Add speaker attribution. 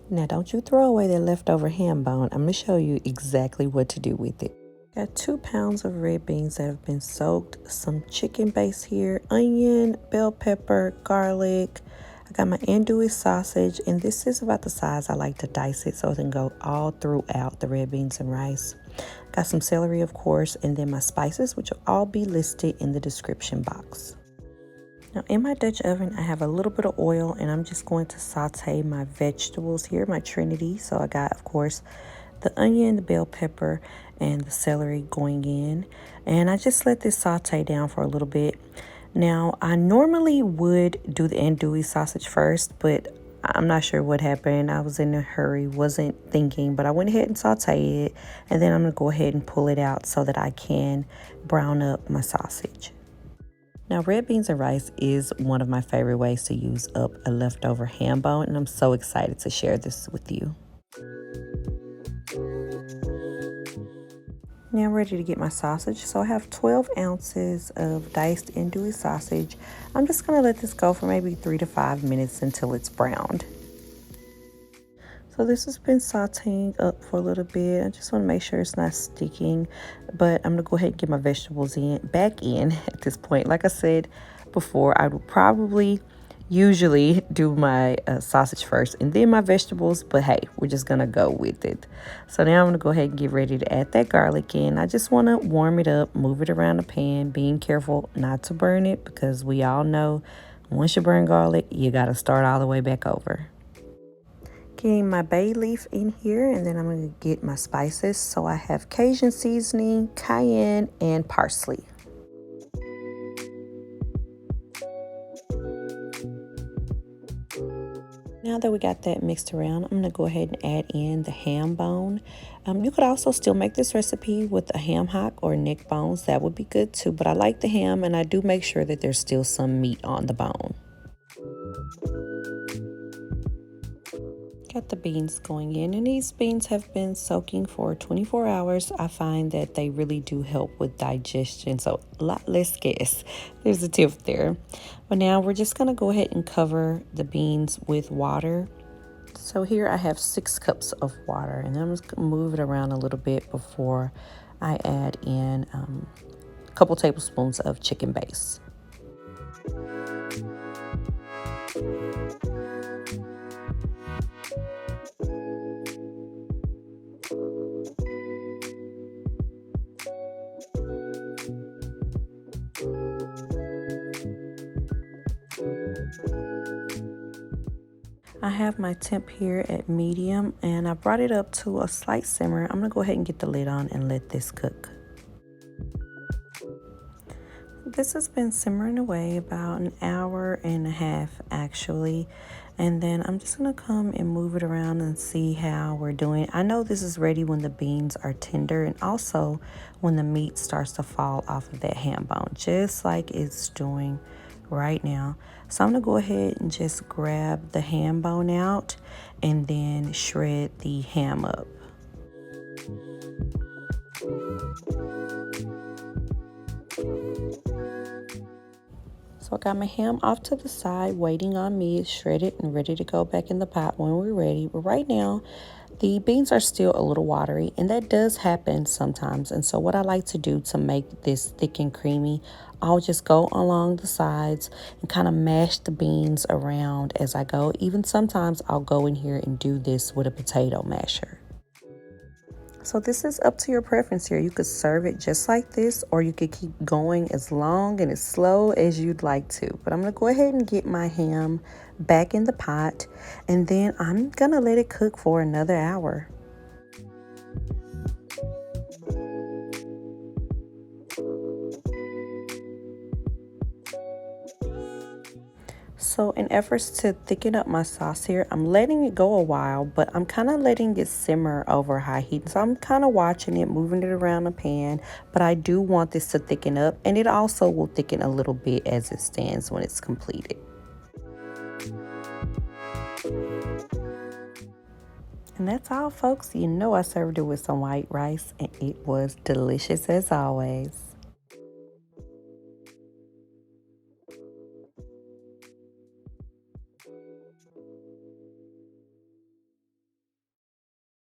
Speaker 1: Now, don't you throw away that leftover ham bone. I'm going to show you exactly what to do with it. Got 2 pounds of red beans that have been soaked, some chicken base here, onion, bell pepper, garlic. I got my andouille sausage, and this is about the size I like to dice it so it can go all throughout the red beans and rice. Got some celery, of course, and then my spices, which will all be listed in the description box. Now in my Dutch oven, I have a little bit of oil, and I'm just going to saute my vegetables here, my trinity. So I got, of course, the onion, the bell pepper, and the celery going in. And I just let this saute down for a little bit. Now, I normally would do the andouille sausage first, but I'm not sure what happened. I was in a hurry, wasn't thinking, but I went ahead and sauteed it. And then I'm going to go ahead and pull it out so that I can brown up my sausage. Now, red beans and rice is one of my favorite ways to use up a leftover ham bone, and I'm so excited to share this with you. Now I'm ready to get my sausage. So I have 12 ounces of diced andouille sausage. I'm just going to let this go for maybe 3 to 5 minutes until it's browned. So this has been sauteing up for a little bit. I just want to make sure it's not sticking, but I'm going to go ahead and get my vegetables back in at this point. Like I said before, I would probably usually do my sausage first and then my vegetables, but hey, we're just going to go with it. So now I'm going to go ahead and get ready to add that garlic in. I just want to warm it up, move it around the pan, being careful not to burn it because we all know once you burn garlic, you got to start all the way back over. Getting my bay leaf in here, and then I'm going to get my spices. So I have Cajun seasoning, cayenne, and parsley. Now that we got that mixed around, I'm going to go ahead and add in the ham bone. You could also still make this recipe with a ham hock or neck bones. That would be good too, but I like the ham, and I do make sure that there's still some meat on the bone. Got the beans going in, and these beans have been soaking for 24 hours. I find that they really do help with digestion, so a lot less gas. There's a tip there. But now we're just going to go ahead and cover the beans with water. So here I have 6 cups of water, and I'm just going to move it around a little bit before I add in a couple tablespoons of chicken base. I have my temp here at medium, and I brought it up to a slight simmer. I'm going to go ahead and get the lid on and let this cook. This has been simmering away about an hour and a half actually, and then I'm just going to come and move it around and see how we're doing. I know this is ready when the beans are tender and also when the meat starts to fall off of that ham bone, just like it's doing right now. So I'm going to go ahead and just grab the ham bone out and then shred the ham up. So I got my ham off to the side, waiting on me. It's shredded and ready to go back in the pot when we're ready. But right now, the beans are still a little watery, and that does happen sometimes. And so what I like to do to make this thick and creamy, I'll just go along the sides and kind of mash the beans around as I go. Even sometimes I'll go in here and do this with a potato masher. So this is up to your preference here. You could serve it just like this, or you could keep going as long and as slow as you'd like to. But I'm going to go ahead and get my ham back in the pot, and then I'm going to let it cook for another hour. So in efforts to thicken up my sauce here, I'm letting it go a while, but I'm kind of letting it simmer over high heat. So I'm kind of watching it, moving it around the pan, but I do want this to thicken up, and it also will thicken a little bit as it stands when it's completed. And that's all, folks. You know I served it with some white rice, and it was delicious as always.